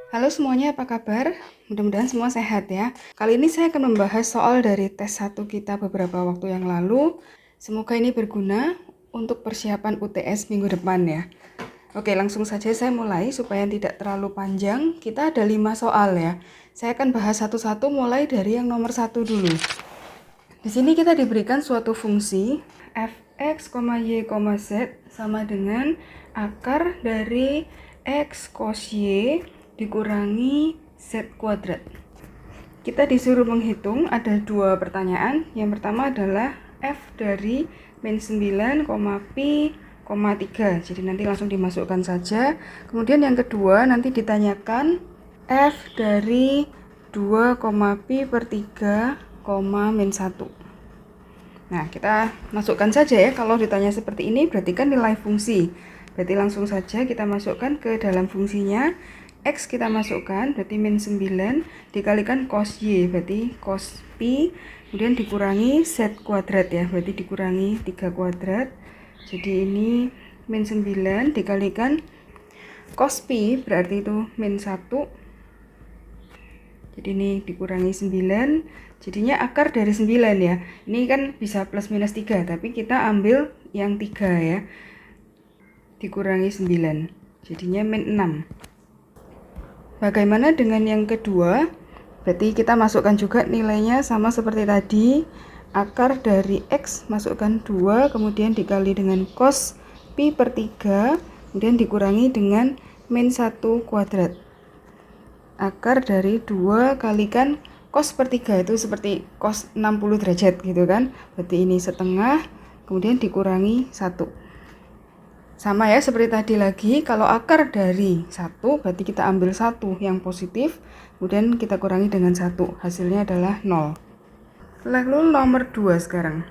Halo semuanya, apa kabar? Mudah-mudahan semua sehat ya. Kali ini saya akan membahas soal dari tes 1 kita beberapa waktu yang lalu. Semoga ini berguna untuk persiapan UTS minggu depan ya. Oke, langsung saja saya mulai supaya tidak terlalu panjang. Kita ada 5 soal ya. Saya akan bahas satu-satu mulai dari yang nomor 1 dulu. Di sini kita diberikan suatu fungsi fx, y, z sama dengan akar dari x cos y dikurangi z kuadrat. Kita disuruh menghitung ada 2 pertanyaan. Yang pertama adalah f dari min 9, pi, 3. Jadi nanti langsung dimasukkan saja. Kemudian yang kedua nanti ditanyakan f dari 2, pi per 3, min 1. Nah, kita masukkan saja ya. Kalau ditanya seperti ini berarti kan nilai fungsi. Berarti langsung saja kita masukkan ke dalam fungsinya. X kita masukkan, berarti min 9 dikalikan cos Y, berarti cos pi, kemudian dikurangi z kuadrat ya, berarti dikurangi 3 kuadrat. Jadi ini min 9 dikalikan cos pi, berarti itu min 1. Jadi ini dikurangi 9, jadinya akar dari 9 ya. Ini kan bisa plus minus 3, tapi kita ambil yang 3 ya. Dikurangi 9, jadinya min 6. Bagaimana dengan yang kedua? Berarti kita masukkan juga nilainya sama seperti tadi. Akar dari X masukkan 2, kemudian dikali dengan cos pi per 3, kemudian dikurangi dengan min 1 kuadrat. Akar dari 2 kalikan cos per 3 itu seperti cos 60 derajat gitu kan. Berarti ini setengah, kemudian dikurangi 1. Sama ya seperti tadi lagi, kalau akar dari 1 berarti kita ambil 1 yang positif, kemudian kita kurangi dengan 1, hasilnya adalah 0. Lalu nomor 2 sekarang.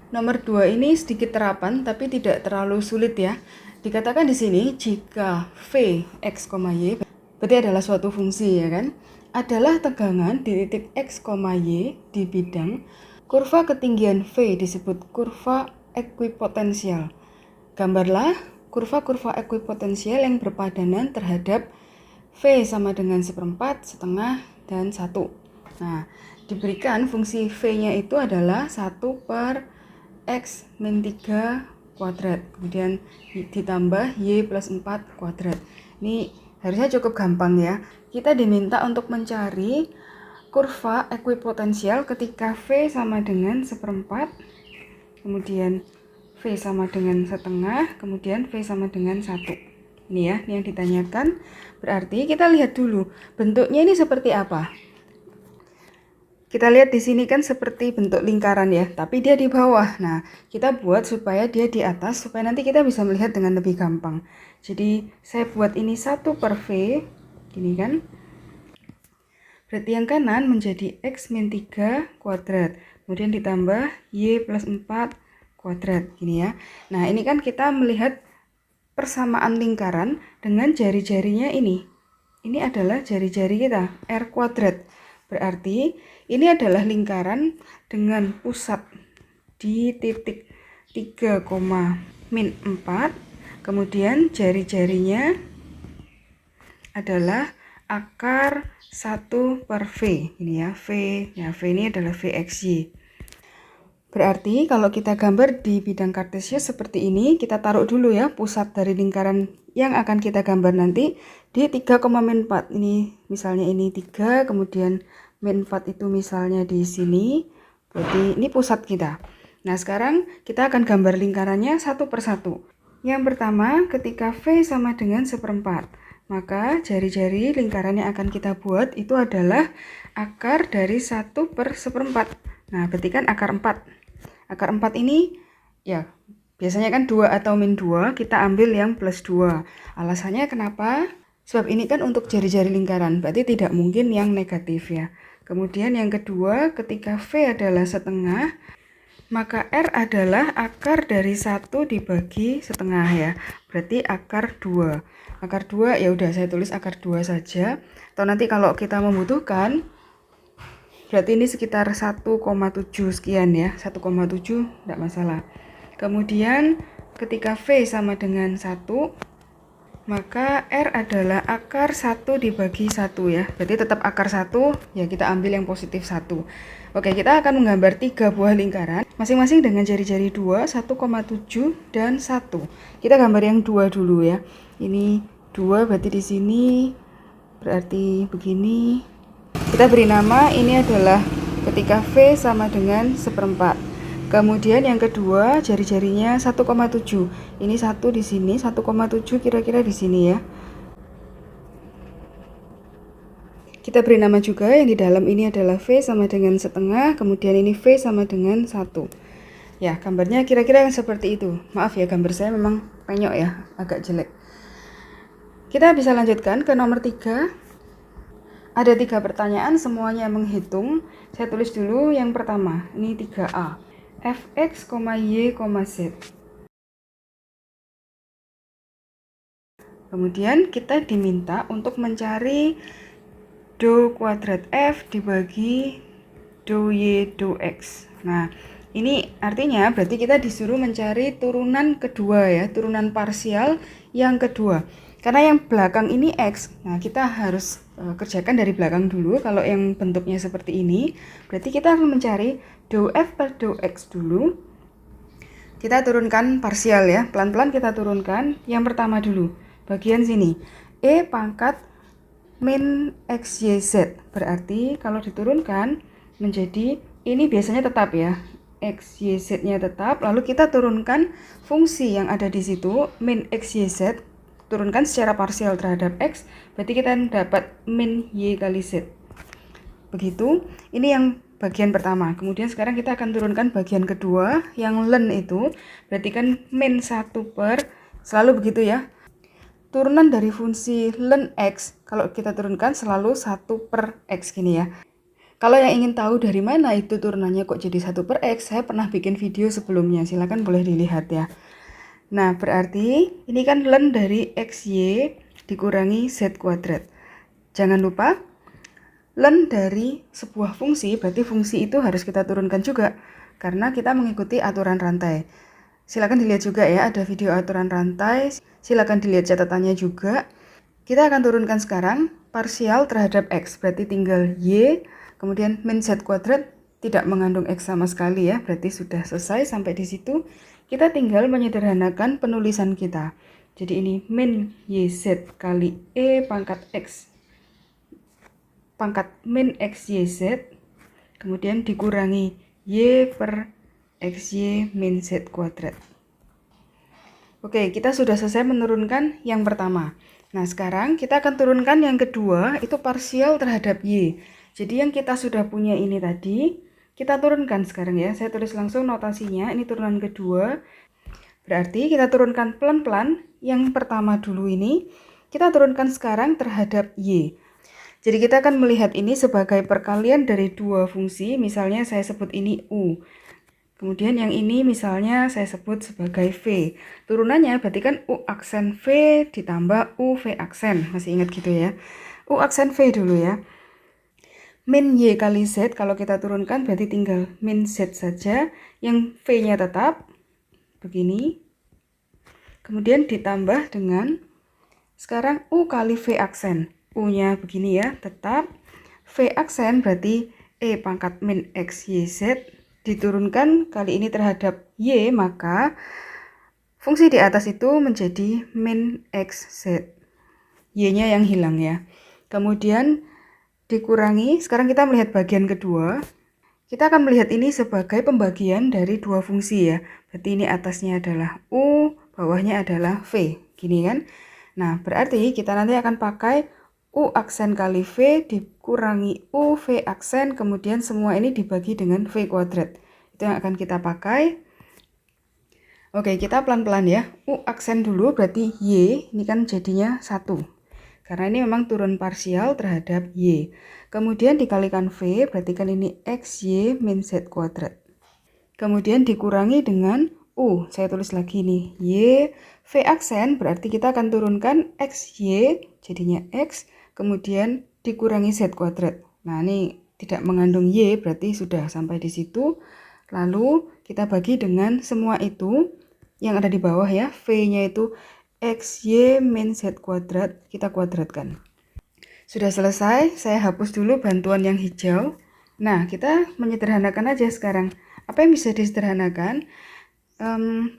Nomor 2 ini sedikit terapan tapi tidak terlalu sulit ya. Dikatakan di sini jika v x, y berarti adalah suatu fungsi ya kan, adalah tegangan di titik x, y di bidang kurva ketinggian v disebut kurva ekuipotensial. Gambarlah kurva-kurva ekuipotensial yang berpadanan terhadap V sama dengan 1/4, setengah, dan 1. Nah, diberikan fungsi V-nya itu adalah 1 per X min 3 kuadrat. Kemudian ditambah Y plus 4 kuadrat. Ini harusnya cukup gampang ya. Kita diminta untuk mencari kurva ekuipotensial ketika V sama dengan 1/4, kemudian V sama dengan setengah, kemudian V sama dengan 1. Ini ya, ini yang ditanyakan. Berarti kita lihat dulu bentuknya ini seperti apa. Kita lihat di sini kan seperti bentuk lingkaran ya, tapi dia di bawah. Nah, kita buat supaya dia di atas, supaya nanti kita bisa melihat dengan lebih gampang. Jadi, saya buat ini 1 per V, gini kan. Berarti yang kanan menjadi X min 3 kuadrat, kemudian ditambah Y plus 4 kuadrat gini ya. Nah, ini kan kita melihat persamaan lingkaran dengan jari-jarinya ini. Ini adalah jari-jari kita, R kuadrat. Berarti ini adalah lingkaran dengan pusat di titik 3, min 4. Kemudian jari-jarinya adalah akar 1 per V. Ini ya, V. Ya, V ini adalah Vxy. Berarti kalau kita gambar di bidang kartesius seperti ini, kita taruh dulu ya pusat dari lingkaran yang akan kita gambar nanti di 3, min 4. Ini misalnya ini 3, kemudian min 4 itu misalnya di sini. Berarti ini pusat kita. Nah, sekarang kita akan gambar lingkarannya satu per satu. Yang pertama, ketika V sama dengan 1/4, maka jari-jari lingkaran yang akan kita buat itu adalah akar dari 1 per 1/4. Nah, berarti kan akar 4. Akar 4 ini ya biasanya kan 2 atau min 2, kita ambil yang plus 2. Alasannya kenapa? Sebab ini kan untuk jari-jari lingkaran, berarti tidak mungkin yang negatif ya. Kemudian yang kedua, ketika V adalah setengah, maka R adalah akar dari 1 dibagi setengah ya. Berarti akar 2. Akar 2 ya udah saya tulis akar 2 saja. Atau nanti kalau kita membutuhkan, berarti ini sekitar 1,7 sekian ya, 1,7 tidak masalah. Kemudian ketika V sama dengan 1, Maka R adalah akar 1 dibagi 1 ya. Berarti tetap akar 1, ya kita ambil yang positif 1. Oke, kita akan menggambar 3 buah lingkaran, masing-masing dengan jari-jari 2, 1,7, dan 1. Kita gambar yang 2 dulu ya. Ini 2 berarti di sini, berarti begini. Kita beri nama, ini adalah ketika V sama dengan 1/4. Kemudian yang kedua, jari-jarinya 1,7. Ini 1 di sini, 1,7 kira-kira di sini ya. Kita beri nama juga, yang di dalam ini adalah V sama dengan setengah, kemudian ini V sama dengan 1. Ya, gambarnya kira-kira yang seperti itu. Maaf ya, gambar saya memang penyok ya, agak jelek. Kita bisa lanjutkan ke nomor 3. Ada 3 pertanyaan, semuanya menghitung. Saya tulis dulu yang pertama, ini 3A. Fx, Y, Z. Kemudian kita diminta untuk mencari do kuadrat F dibagi do Y, do X. Nah, ini artinya berarti kita disuruh mencari turunan kedua ya, turunan parsial yang kedua. Karena yang belakang ini X, nah kita harus kerjakan dari belakang dulu. Kalau yang bentuknya seperti ini, berarti kita akan mencari do F per do X dulu. Kita turunkan parsial ya, pelan-pelan kita turunkan. Yang pertama dulu, bagian sini, E pangkat min X, Y, Z. Berarti kalau diturunkan menjadi, ini biasanya tetap ya, X, Y, Z-nya tetap. Lalu kita turunkan fungsi yang ada di situ, min X, Y, Z. Turunkan secara parsial terhadap X, berarti kita dapat min Y kali Z. Begitu, ini yang bagian pertama. Kemudian sekarang kita akan turunkan bagian kedua, yang len itu. Berarti kan min 1 per, selalu begitu ya. Turunan dari fungsi len X, kalau kita turunkan selalu 1 per X gini ya. Kalau yang ingin tahu dari mana itu turunannya kok jadi 1 per X, saya pernah bikin video sebelumnya, silahkan boleh dilihat ya. Nah, berarti ini kan len dari XY dikurangi Z kuadrat. Jangan lupa, len dari sebuah fungsi, berarti fungsi itu harus kita turunkan juga, karena kita mengikuti aturan rantai. Silakan dilihat juga ya, ada video aturan rantai, silakan dilihat catatannya juga. Kita akan turunkan sekarang parsial terhadap X, berarti tinggal Y, kemudian min Z kuadrat, tidak mengandung X sama sekali ya, berarti sudah selesai sampai di situ. Kita tinggal menyederhanakan penulisan kita. Jadi ini min YZ kali E pangkat X pangkat min X, Y, Z, kemudian dikurangi Y per XY min Z kuadrat. Oke, kita sudah selesai menurunkan yang pertama. Nah, sekarang kita akan turunkan yang kedua, itu parsial terhadap Y. Jadi yang kita sudah punya ini tadi, kita turunkan sekarang ya. Saya tulis langsung notasinya, ini turunan kedua. Berarti kita turunkan pelan-pelan. Yang pertama dulu ini, kita turunkan sekarang terhadap Y. Jadi kita akan melihat ini sebagai perkalian dari dua fungsi. Misalnya saya sebut ini U. Kemudian yang ini misalnya saya sebut sebagai V. Turunannya berarti kan U aksen V ditambah U V aksen. Masih ingat gitu ya. U aksen V dulu ya. Min Y kali Z, kalau kita turunkan berarti tinggal min Z saja. Yang V-nya tetap begini. Kemudian ditambah dengan sekarang U kali V aksen. U-nya begini ya, tetap. V aksen berarti E pangkat min X, Y, Z. Diturunkan kali ini terhadap Y, maka fungsi di atas itu menjadi min X, Z. Y-nya yang hilang ya. Kemudian dikurangi, sekarang kita melihat bagian kedua. Kita akan melihat ini sebagai pembagian dari dua fungsi ya. Berarti ini atasnya adalah U, bawahnya adalah V. Gini kan? Nah, berarti kita nanti akan pakai U aksen kali V dikurangi U V aksen, kemudian semua ini dibagi dengan V kuadrat. Itu yang akan kita pakai. Oke, kita pelan-pelan ya. U aksen dulu berarti Y, ini kan jadinya 1. Karena ini memang turun parsial terhadap Y. Kemudian dikalikan V, berarti kan ini XY min Z kuadrat. Kemudian dikurangi dengan U, saya tulis lagi nih, Y. V aksen berarti kita akan turunkan XY, jadinya X. Kemudian dikurangi Z kuadrat. Nah, ini tidak mengandung Y, berarti sudah sampai di situ. Lalu kita bagi dengan semua itu yang ada di bawah ya. V-nya itu XY min Z kuadrat, kita kuadratkan. Sudah selesai, saya hapus dulu bantuan yang hijau. Nah, kita menyederhanakan aja sekarang. Apa yang bisa disederhanakan?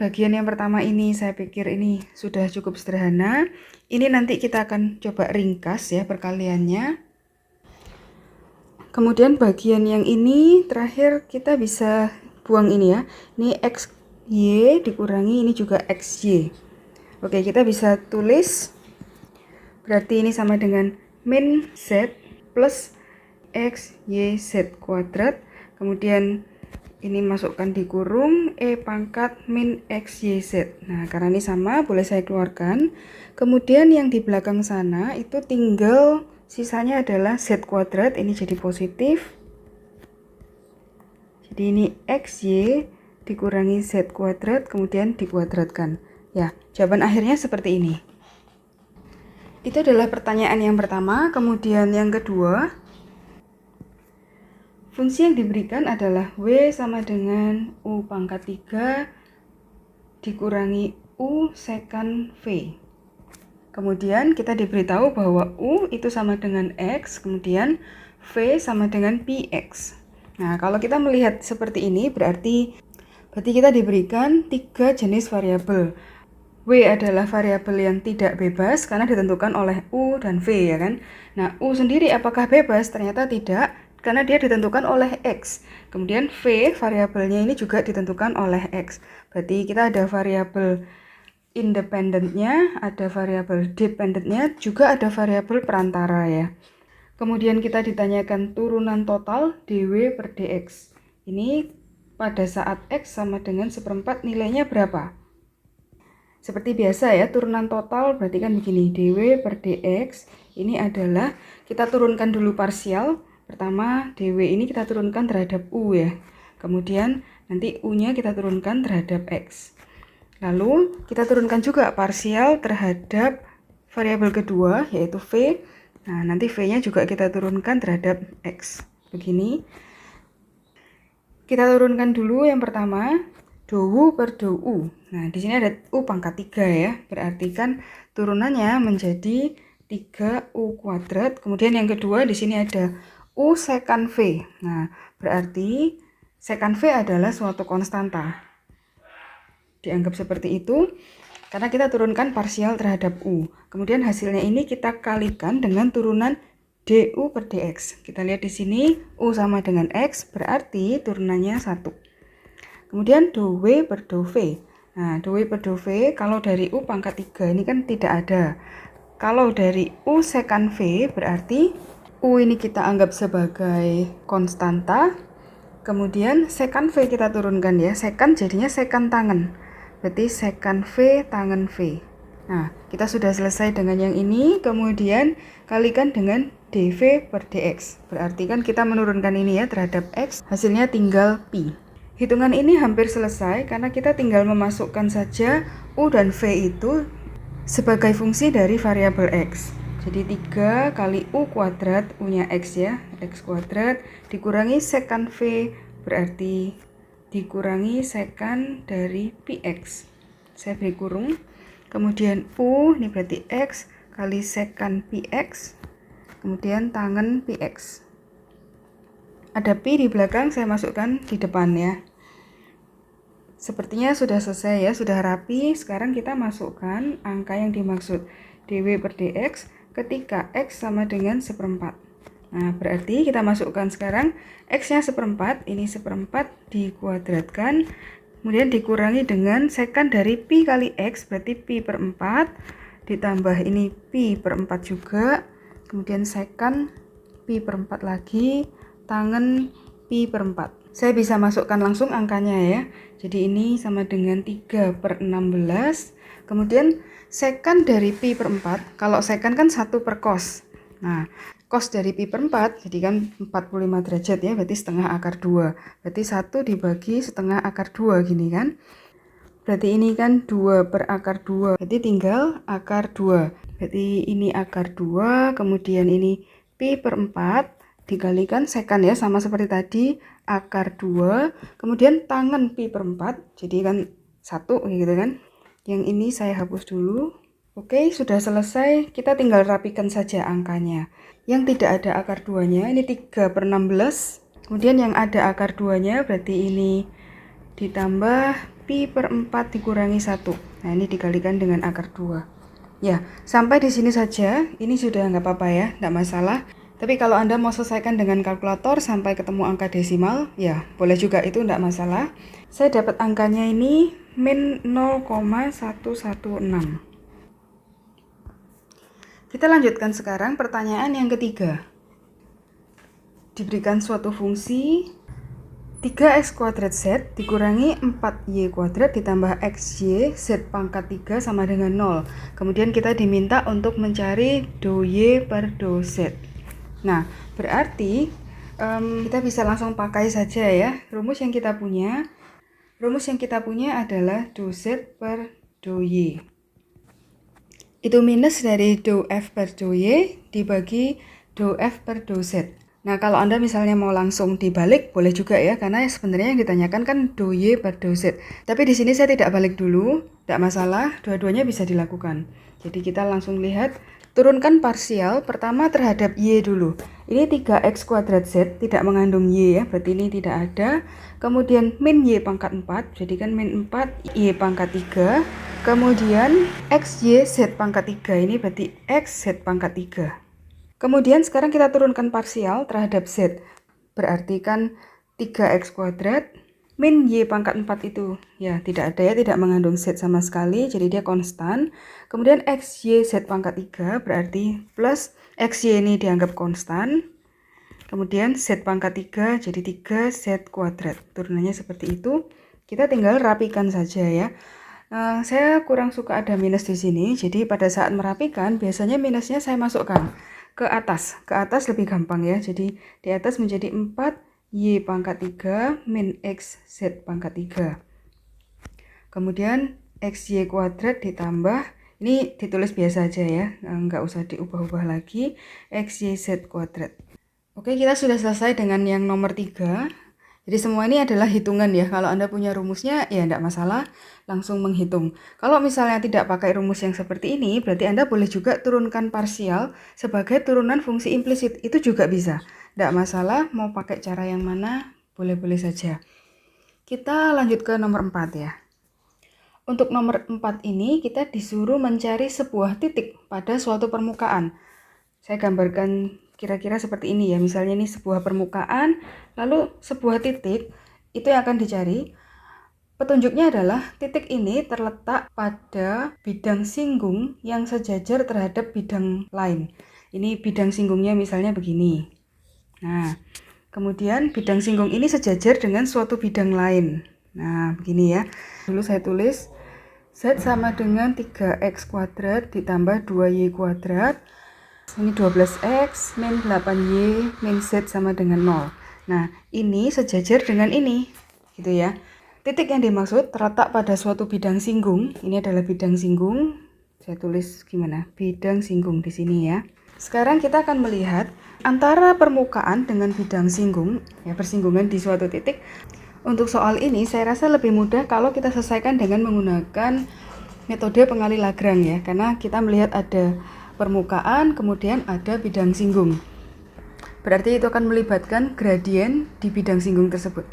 Bagian yang pertama ini saya pikir ini sudah cukup sederhana. Ini nanti kita akan coba ringkas ya perkaliannya. Kemudian bagian yang ini terakhir kita bisa buang ini ya. Ini XY dikurangi ini juga XY. Oke, kita bisa tulis berarti ini sama dengan min Z plus X, Y, Z kuadrat. Kemudian ini masukkan di kurung E pangkat min X, Y, Z. Nah, karena ini sama, boleh saya keluarkan. Kemudian yang di belakang sana itu tinggal sisanya adalah Z kuadrat. Ini jadi positif. Jadi ini X, Y dikurangi Z kuadrat, kemudian dikuadratkan. Ya, jawaban akhirnya seperti ini. Itu adalah pertanyaan yang pertama. Kemudian yang kedua, fungsi yang diberikan adalah W sama dengan U pangkat 3 dikurangi U sekant V. Kemudian kita diberitahu bahwa U itu sama dengan X, kemudian V sama dengan PX. Nah, kalau kita melihat seperti ini berarti kita diberikan 3 jenis variabel. W adalah variabel yang tidak bebas karena ditentukan oleh U dan V ya kan. Nah, U sendiri apakah bebas? Ternyata tidak karena dia ditentukan oleh X. Kemudian V variabelnya ini juga ditentukan oleh X. Berarti kita ada variabel independennya, ada variabel dependentnya, juga ada variabel perantara ya. Kemudian kita ditanyakan turunan total dW per dx. Ini pada saat X sama dengan 1/4 nilainya berapa? Seperti biasa ya, turunan total berarti kan begini, dW per dx ini adalah kita turunkan dulu parsial. Pertama dW ini kita turunkan terhadap U ya. Kemudian nanti U-nya kita turunkan terhadap X. Lalu kita turunkan juga parsial terhadap variabel kedua yaitu V. Nah, nanti V-nya juga kita turunkan terhadap X. Begini. Kita turunkan dulu yang pertama dou per dou. Nah, di sini ada U pangkat 3 ya. Berarti kan turunannya menjadi 3U kuadrat. Kemudian yang kedua di sini ada U sekant V. Nah, berarti sekant V adalah suatu konstanta. Dianggap seperti itu karena kita turunkan parsial terhadap U. Kemudian hasilnya ini kita kalikan dengan turunan du per dx. Kita lihat di sini U sama dengan X, berarti turunannya 1. Kemudian dou W per dou V. Nah, dou W per dou V kalau dari U pangkat 3 ini kan tidak ada. Kalau dari U sekant V berarti U ini kita anggap sebagai konstanta. Kemudian sekant V kita turunkan ya. Sekant jadinya sekant tangen. Berarti sekant V tangen V. Nah, kita sudah selesai dengan yang ini. Kemudian kalikan dengan dV per dx. Berarti kan kita menurunkan ini ya terhadap X. Hasilnya tinggal Pi. Hitungan ini hampir selesai karena kita tinggal memasukkan saja U dan V itu sebagai fungsi dari variabel X. Jadi 3 kali U kuadrat, U-nya X ya, X kuadrat, dikurangi sekant V, berarti dikurangi sekant dari PX. Saya beri kurung. Kemudian U, ini berarti X, kali sekant PX, kemudian tangen PX. Ada Pi di belakang, saya masukkan di depan ya. Sepertinya sudah selesai ya, sudah rapi. Sekarang kita masukkan angka yang dimaksud dW per dx ketika X sama dengan 1/4. Nah, berarti kita masukkan sekarang X-nya 1/4, ini 1/4 dikuadratkan, kemudian dikurangi dengan sekant dari Pi kali X, berarti Pi per 4, ditambah ini Pi per 4 juga, kemudian sekant Pi per 4 lagi, tangen Pi per 4. Saya bisa masukkan langsung angkanya ya. Jadi ini sama dengan 3 per 16. Kemudian sekant dari Pi per 4. Kalau sekant kan 1 per cos. Nah, cos dari Pi per 4 jadi kan 45 derajat ya. Berarti setengah akar 2. Berarti 1 dibagi setengah akar 2 gini kan. Berarti ini kan 2 per akar 2. Berarti tinggal akar 2. Berarti ini akar 2. Kemudian ini Pi per 4. Dikalikan sekant ya, sama seperti tadi akar 2, kemudian tangen Pi per 4, jadi kan 1 gitu kan. Yang ini saya hapus dulu. Oke, sudah selesai. Kita tinggal rapikan saja angkanya. Yang tidak ada akar 2-nya, ini 3/16. Kemudian yang ada akar 2-nya, berarti ini ditambah pi per 4 dikurangi 1. Nah, ini dikalikan dengan akar 2. Ya, sampai di sini saja. Ini sudah nggak apa-apa ya, nggak masalah. Tapi kalau Anda mau selesaikan dengan kalkulator sampai ketemu angka desimal, ya boleh juga, itu nggak masalah. Saya dapat angkanya ini min 0,116. Kita lanjutkan sekarang pertanyaan yang ketiga. Diberikan suatu fungsi 3x² z dikurangi 4y² ditambah xy z pangkat 3 sama dengan 0. Kemudian kita diminta untuk mencari do y per do z. Nah, berarti kita bisa langsung pakai saja ya rumus yang kita punya. Rumus yang kita punya adalah do z per do y. Itu minus dari do f per do y dibagi do f per do z. Nah, kalau Anda misalnya mau langsung dibalik, boleh juga ya, karena sebenarnya yang ditanyakan kan do y per do z. Tapi di sini saya tidak balik dulu, tidak masalah, dua-duanya bisa dilakukan. Jadi kita langsung lihat, turunkan parsial pertama terhadap y dulu. Ini 3x² z tidak mengandung y ya, berarti ini tidak ada. Kemudian min y pangkat 4, jadikan min 4 y pangkat 3. Kemudian xy z pangkat 3, ini berarti x z pangkat 3. Kemudian sekarang kita turunkan parsial terhadap z. Berarti kan 3x² min y pangkat 4 itu ya tidak ada ya, tidak mengandung z sama sekali, jadi dia konstan. Kemudian xy z pangkat 3 berarti plus xy ini dianggap konstan. Kemudian z pangkat 3 jadi 3z². Turunannya seperti itu. Kita tinggal rapikan saja ya. Saya kurang suka ada minus di sini, jadi pada saat merapikan biasanya minusnya saya masukkan ke atas lebih gampang ya. Jadi di atas menjadi 4y pangkat 3 min xz pangkat 3. Kemudian xy² ditambah, ini ditulis biasa aja ya, nggak usah diubah-ubah lagi, xyz². Oke, kita sudah selesai dengan yang nomor 3. Jadi semua ini adalah hitungan ya. Kalau Anda punya rumusnya ya tidak masalah, langsung menghitung. Kalau misalnya tidak pakai rumus yang seperti ini, berarti Anda boleh juga turunkan parsial sebagai turunan fungsi implisit. Itu juga bisa. Tidak masalah, mau pakai cara yang mana, boleh-boleh saja. Kita lanjut ke nomor 4 ya. Untuk nomor 4 ini kita disuruh mencari sebuah titik pada suatu permukaan. Saya gambarkan kira-kira seperti ini ya, misalnya ini sebuah permukaan, lalu sebuah titik, itu yang akan dicari. Petunjuknya adalah titik ini terletak pada bidang singgung yang sejajar terhadap bidang lain. Ini bidang singgungnya misalnya begini. Nah, kemudian bidang singgung ini sejajar dengan suatu bidang lain. Nah, begini ya. Dulu saya tulis z sama dengan 3x² ditambah 2y². Ini 12x min 8y min z sama dengan 0. Nah, ini sejajar dengan ini, gitu ya. Titik yang dimaksud terletak pada suatu bidang singgung. Ini adalah bidang singgung. Saya tulis gimana? Bidang singgung di sini ya. Sekarang kita akan melihat antara permukaan dengan bidang singgung, ya, persinggungan di suatu titik. Untuk soal ini saya rasa lebih mudah kalau kita selesaikan dengan menggunakan metode pengali Lagrange ya, karena kita melihat ada permukaan, kemudian ada bidang singgung. Berarti itu akan melibatkan gradien di bidang singgung tersebut.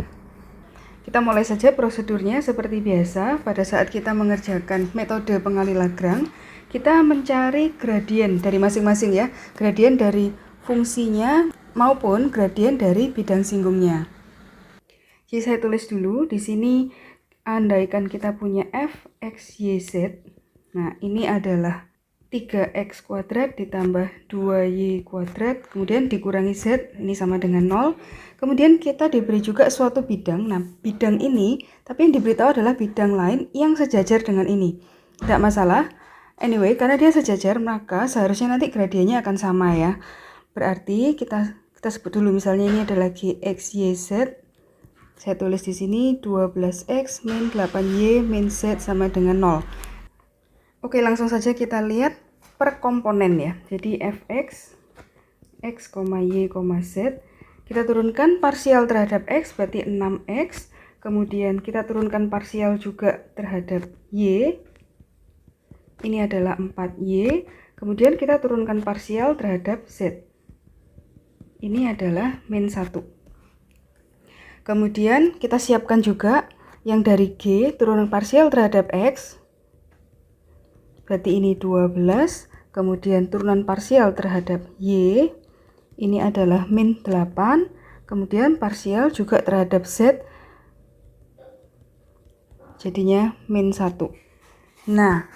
Kita mulai saja prosedurnya seperti biasa. Pada saat kita mengerjakan metode pengali Lagrange, kita mencari gradien dari masing-masing ya. Gradien dari fungsinya maupun gradien dari bidang singgungnya. Jadi saya tulis dulu di sini, andaikan kita punya f, x, y, z. Nah, ini adalah 3x² ditambah 2y², kemudian dikurangi z, ini sama dengan 0. Kemudian kita diberi juga suatu bidang. Nah, bidang ini, tapi yang diberitahu adalah bidang lain yang sejajar dengan ini. Tidak masalah. Anyway, karena dia sejajar, maka seharusnya nanti gradiennya akan sama ya. Berarti kita sebut dulu, misalnya ini adalah gx, y, z. Saya tulis di sini 12x min 8y min z sama dengan 0. Oke, langsung saja kita lihat per komponen ya. Jadi fx, x, y, z. Kita turunkan parsial terhadap x, berarti 6x. Kemudian kita turunkan parsial juga terhadap y. ini adalah 4Y, kemudian kita turunkan parsial terhadap Z. Ini adalah min 1. Kemudian kita siapkan juga yang dari G, turunan parsial terhadap X, berarti ini 12, kemudian turunan parsial terhadap Y, ini adalah min 8, kemudian parsial juga terhadap Z, jadinya min 1. Nah,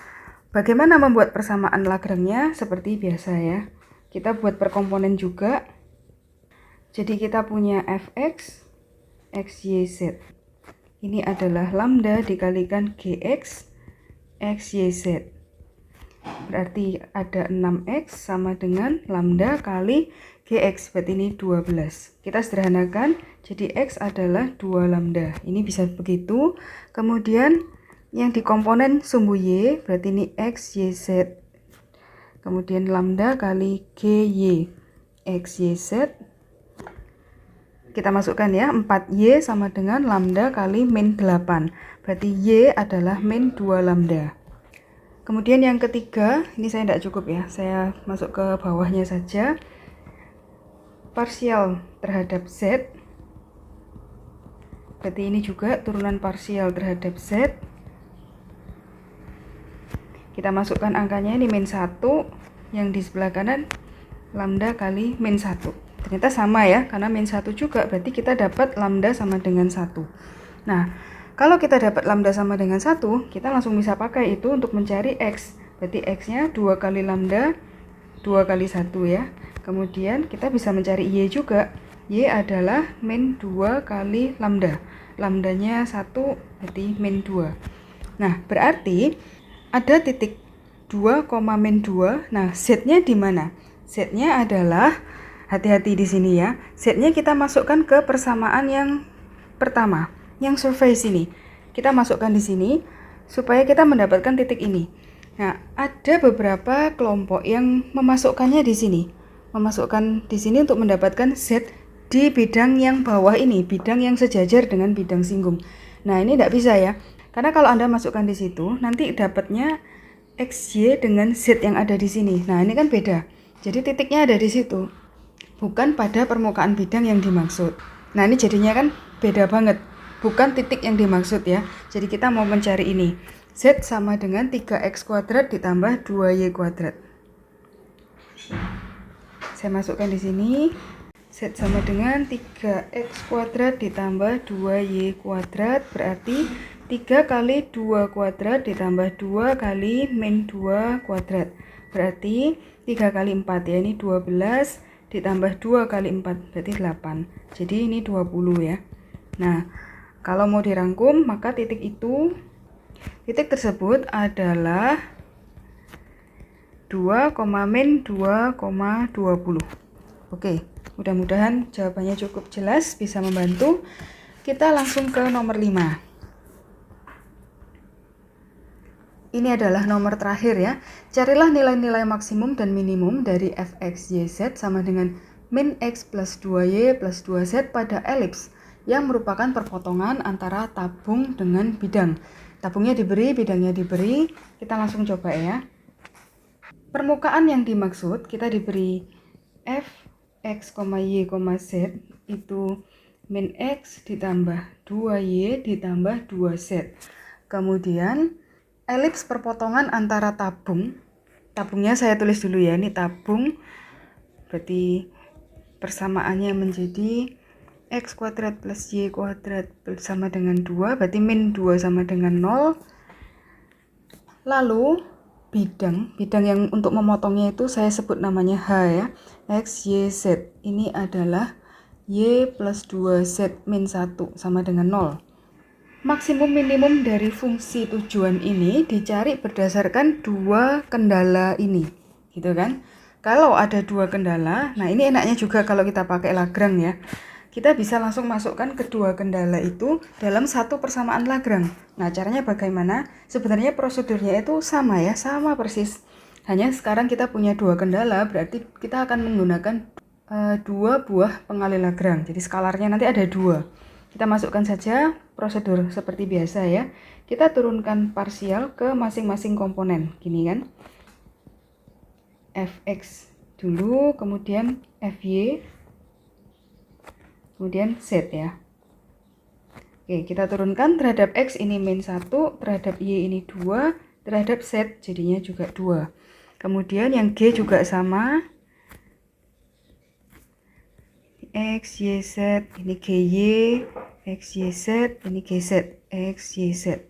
bagaimana membuat persamaan Lagrange-nya? Seperti biasa ya, kita buat per komponen juga. Jadi kita punya fx, xy, z. Ini adalah lambda dikalikan gx, xy, z. Berarti ada 6x sama dengan lambda kali gx, berarti ini 12. Kita sederhanakan, jadi x adalah 2 lambda. Ini bisa begitu. Kemudian yang di komponen sumbu y, berarti ini x, y, z. Kemudian lambda kali gy, x, y, z. Kita masukkan ya, 4y sama dengan lambda kali min 8. Berarti y adalah min 2 lambda. Kemudian yang ketiga, ini saya tidak cukup ya, saya masuk ke bawahnya saja. Parsial terhadap z, berarti ini juga turunan parsial terhadap z. Kita masukkan angkanya, ini min 1, yang di sebelah kanan lambda kali min 1. Ternyata sama ya, karena min 1 juga, berarti kita dapat lambda sama dengan 1. Nah, kalau kita dapat lambda sama dengan 1, kita langsung bisa pakai itu untuk mencari x. Berarti x-nya 2 kali lambda, 2 kali 1 ya. Kemudian kita bisa mencari y juga. Y adalah min 2 kali lambda. Lambdanya 1, berarti min 2. Nah, berarti ada titik 2, min 2. Nah, z-nya di mana? Z-nya adalah, hati-hati di sini ya, z-nya kita masukkan ke persamaan yang pertama. Yang survei sini kita masukkan di sini supaya kita mendapatkan titik ini. Nah, ada beberapa kelompok yang memasukkannya di sini, untuk mendapatkan z di bidang yang bawah ini, bidang yang sejajar dengan bidang singgung. Nah, ini tidak bisa ya, karena kalau Anda masukkan di situ nanti dapatnya xy dengan z yang ada di sini. Nah, ini kan beda. Jadi titiknya ada di situ, bukan pada permukaan bidang yang dimaksud. Nah, ini jadinya kan beda banget, bukan titik yang dimaksud ya. Jadi kita mau mencari ini, z sama dengan 3x kuadrat ditambah 2y kuadrat. Saya masukkan di sini, z sama dengan 3x kuadrat ditambah 2y kuadrat, berarti 3 kali 2 kuadrat ditambah 2 kali min 2 kuadrat, berarti 3 kali 4 ya, ini 12 ditambah 2 kali 4, berarti 8. Jadi ini 20 ya. Nah, kalau mau dirangkum, maka titik tersebut adalah 2, min 2,20. Oke, mudah-mudahan jawabannya cukup jelas, bisa membantu. Kita langsung ke nomor 5. Ini adalah nomor terakhir ya. Carilah nilai-nilai maksimum dan minimum dari fx, y, z sama dengan min x plus 2y plus 2z pada elips yang merupakan perpotongan antara tabung dengan bidang. Tabungnya diberi, bidangnya diberi. Kita langsung coba ya. Permukaan yang dimaksud kita diberi f, x, y, z itu min x ditambah 2y ditambah 2z. Kemudian elips perpotongan antara tabung. Tabungnya saya tulis dulu ya, ini tabung. Berarti persamaannya menjadi x kuadrat plus y kuadrat sama dengan 2, berarti min 2 sama dengan 0. Lalu bidang yang untuk memotongnya itu saya sebut namanya H ya, x, y, z. Ini adalah y plus 2z min 1 sama dengan 0. Maksimum minimum dari fungsi tujuan ini dicari berdasarkan dua kendala ini, gitu kan. Kalau ada dua kendala, nah ini enaknya juga kalau kita pakai Lagrange ya. Kita bisa langsung masukkan kedua kendala itu dalam satu persamaan Lagrange. Nah, caranya bagaimana? Sebenarnya prosedurnya itu sama ya, sama persis. Hanya sekarang kita punya dua kendala, berarti kita akan menggunakan dua buah pengalih Lagrange. Jadi skalarnya nanti ada 2. Kita masukkan saja prosedur seperti biasa ya. Kita turunkan parsial ke masing-masing komponen. Gini kan. Fx dulu, kemudian Fy, kemudian Z ya. Oke, kita turunkan terhadap X ini min 1, terhadap Y ini 2, terhadap Z jadinya juga 2. Kemudian yang G juga sama. X, Y, Z, ini GY, X, Y, Z, ini GZ, X, Y, Z.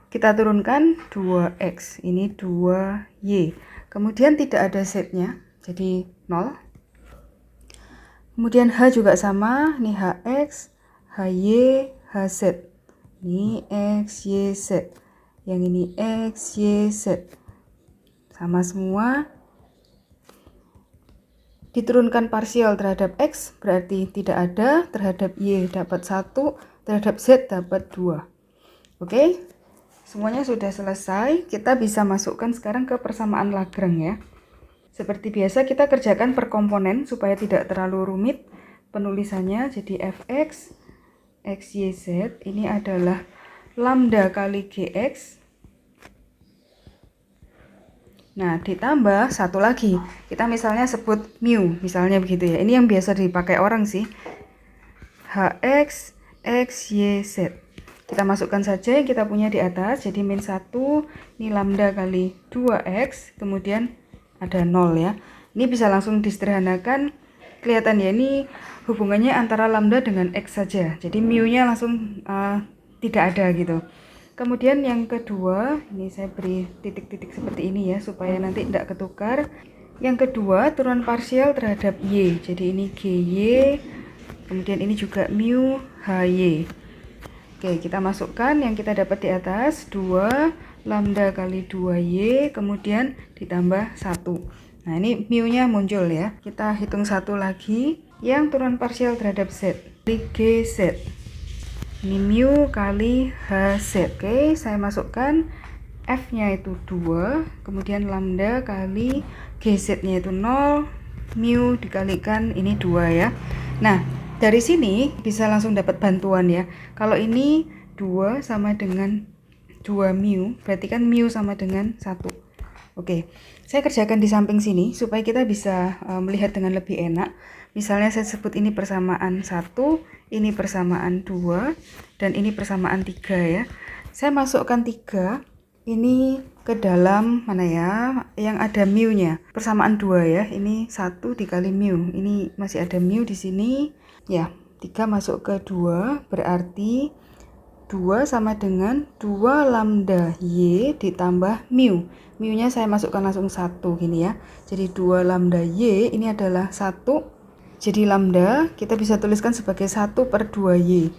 Kita turunkan 2X, ini 2Y. Kemudian tidak ada Z-nya, jadi 0. Kemudian H juga sama, ini HX, HY, HZ. Ini X, Y, Z. Yang ini X, Y, Z. Sama semua. Diturunkan parsial terhadap X berarti tidak ada, terhadap Y dapat 1, terhadap Z dapat 2. Oke, semuanya sudah selesai. Kita bisa masukkan sekarang ke persamaan Lagrange ya. Seperti biasa kita kerjakan per komponen supaya tidak terlalu rumit penulisannya. Jadi Fx, X, Y, Z ini adalah lambda kali Gx. Nah, ditambah satu lagi. Kita misalnya sebut mu, misalnya begitu ya. Ini yang biasa dipakai orang sih. Hx, X, Y, Z. Kita masukkan saja yang kita punya di atas. Jadi min 1, ini lambda kali 2x, kemudian ada 0 ya. Ini bisa langsung disederhanakan. Kelihatan ya, ini hubungannya antara lambda dengan x saja. Jadi mu-nya langsung tidak ada gitu. Kemudian yang kedua, ini saya beri titik-titik seperti ini ya, supaya nanti tidak ketukar. Yang kedua, turun parsial terhadap Y. Jadi ini GY, kemudian ini juga mu HY. Oke, kita masukkan yang kita dapat di atas, 2 lambda kali 2Y, kemudian ditambah 1. Nah, ini mu-nya muncul ya. Kita hitung satu lagi, yang turun parsial terhadap Z. Di GZ. Ini mu kali HZ. Oke, saya masukkan F-nya itu 2, kemudian lambda kali GZ-nya itu 0, mu dikalikan ini 2 ya. Nah, dari sini bisa langsung dapat bantuan ya. Kalau ini 2 sama dengan 2 mu, berarti kan mu sama dengan 1. Oke, saya kerjakan di samping sini supaya kita bisa melihat dengan lebih enak. Misalnya saya sebut ini persamaan 1, ini persamaan 2, dan ini persamaan 3 ya. Saya masukkan 3 ini ke dalam mana ya, yang ada mu-nya. Persamaan 2 ya, ini 1 dikali mu. Ini masih ada mu di sini. Ya, 3 masuk ke 2, berarti 2 sama dengan 2 lambda Y ditambah mu. Mu-nya saya masukkan langsung 1 gini ya. Jadi 2 lambda Y ini adalah 1. Jadi lambda kita bisa tuliskan sebagai 1 per 2Y.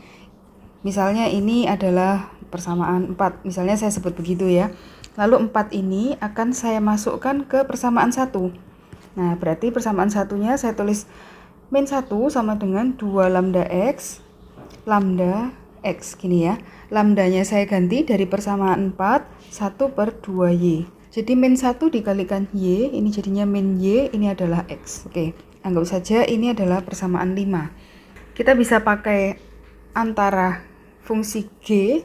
Misalnya ini adalah persamaan 4. Misalnya saya sebut begitu ya. Lalu 4 ini akan saya masukkan ke persamaan 1. Nah, berarti persamaan satunya saya tulis min 1 sama dengan 2 lambda X, lambda X gini ya. Lambdanya saya ganti dari persamaan 4, 1 per 2Y. Jadi min 1 dikalikan Y, ini jadinya min Y, ini adalah X. Oke, anggap saja ini adalah persamaan 5. Kita bisa pakai antara fungsi G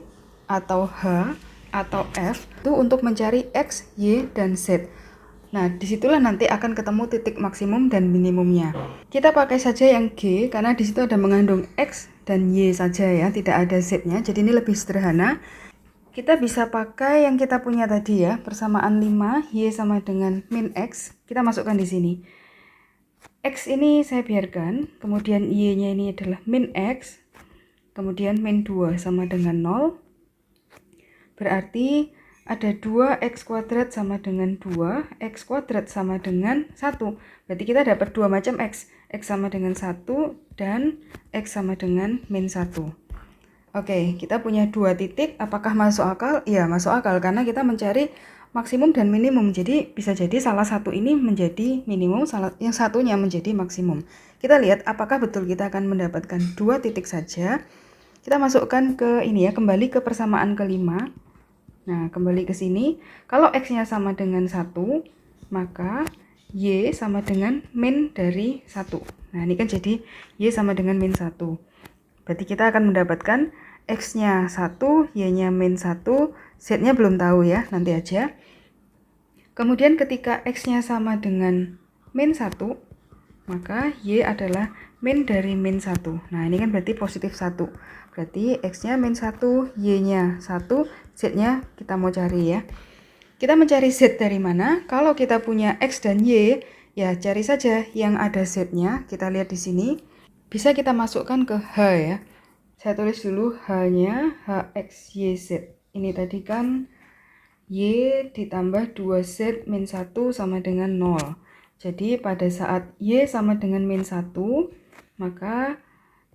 atau H atau F itu untuk mencari X, Y, dan Z. Nah, disitulah nanti akan ketemu titik maksimum dan minimumnya. Kita pakai saja yang G karena disitu ada mengandung X dan Y saja ya, tidak ada Z-nya. Jadi ini lebih sederhana. Kita bisa pakai yang kita punya tadi ya, persamaan 5, Y sama dengan min X. Kita masukkan di sini. X ini saya biarkan, kemudian Y-nya ini adalah min X, kemudian min 2 sama dengan 0. Berarti ada 2x kuadrat sama dengan 2, x kuadrat sama dengan 1. Berarti kita dapat 2 macam x. X sama dengan 1 dan x sama dengan min 1. Oke, kita punya 2 titik. Apakah masuk akal? Iya, masuk akal karena kita mencari maksimum dan minimum. Jadi bisa jadi salah satu ini menjadi minimum, yang satunya menjadi maksimum. Kita lihat apakah betul kita akan mendapatkan 2 titik saja. Kita masukkan ke ini ya, kembali ke persamaan kelima. Nah, kembali ke sini. Kalau X-nya sama dengan 1, maka Y sama dengan min dari 1. Nah, ini kan jadi Y sama dengan min 1. Berarti kita akan mendapatkan X-nya 1, Y-nya min 1, Z-nya belum tahu ya, nanti aja. Kemudian ketika X-nya sama dengan min 1, maka Y adalah min dari min 1. Nah, ini kan berarti positif 1. Berarti X-nya min 1, Y-nya 1, Z-nya kita mau cari ya. Kita mencari Z dari mana? Kalau kita punya X dan Y, ya cari saja yang ada Z-nya. Kita lihat di sini. Bisa kita masukkan ke H ya. Saya tulis dulu H-nya, HX, YZ. Ini tadi kan Y ditambah 2Z min 1 sama dengan 0. Jadi pada saat Y sama dengan min 1, maka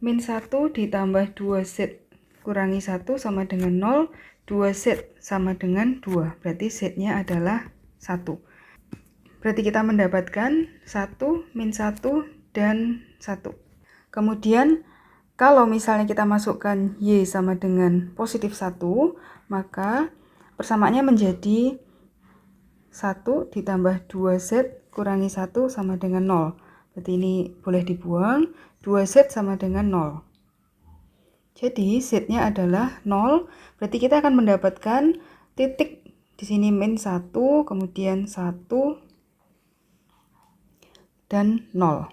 min 1 ditambah 2Z kurangi 1 sama dengan 0, 2Z sama dengan 2. Berarti Z-nya adalah 1. Berarti kita mendapatkan 1, min 1, dan 1. Kemudian kalau misalnya kita masukkan Y sama dengan positif 1, maka persamaannya menjadi 1 ditambah 2Z kurangi 1 sama dengan 0. Berarti ini boleh dibuang, 2Z sama dengan 0. Jadi Z-nya adalah 0, berarti kita akan mendapatkan titik di sini min 1, kemudian 1, dan 0.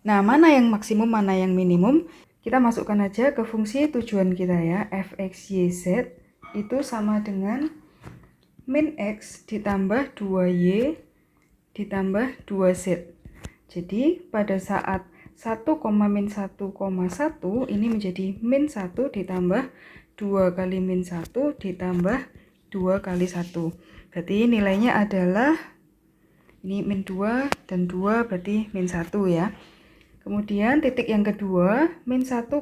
Nah, mana yang maksimum, mana yang minimum? Kita masukkan aja ke fungsi tujuan kita ya, fx, yz itu sama dengan min x ditambah 2y ditambah 2z. Jadi, pada saat 1, min 1, 1, ini menjadi min 1 ditambah 2 kali min 1 ditambah 2 kali 1. Berarti nilainya adalah, ini min 2 dan 2 berarti min 1 ya. Kemudian titik yang kedua, min 1,1,0,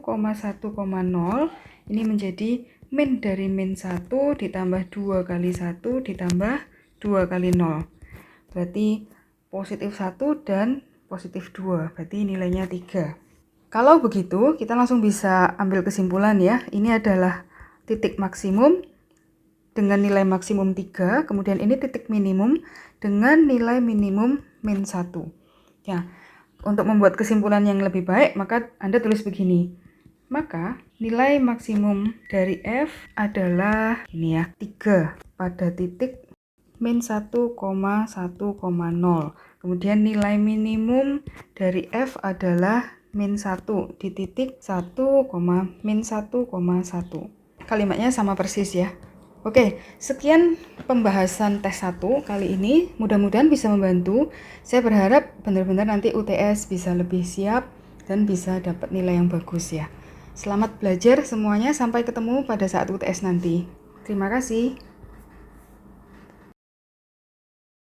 ini menjadi min dari min 1 ditambah 2 kali 1 ditambah 2 kali 0. Berarti positif 1 dan positif 2, berarti nilainya 3. Kalau begitu, kita langsung bisa ambil kesimpulan ya. Ini adalah titik maksimum dengan nilai maksimum 3, kemudian ini titik minimum dengan nilai minimum min 1. Ya. Untuk membuat kesimpulan yang lebih baik, maka Anda tulis begini. Maka nilai maksimum dari F adalah ini ya, 3 pada titik min 1,1,0. Kemudian nilai minimum dari F adalah min 1 di titik 1, min 1,1. Kalimatnya sama persis ya. Oke, sekian pembahasan tes 1 kali ini. Mudah-mudahan bisa membantu. Saya berharap benar-benar nanti UTS bisa lebih siap dan bisa dapat nilai yang bagus ya. Selamat belajar semuanya, sampai ketemu pada saat UTS nanti. Terima kasih.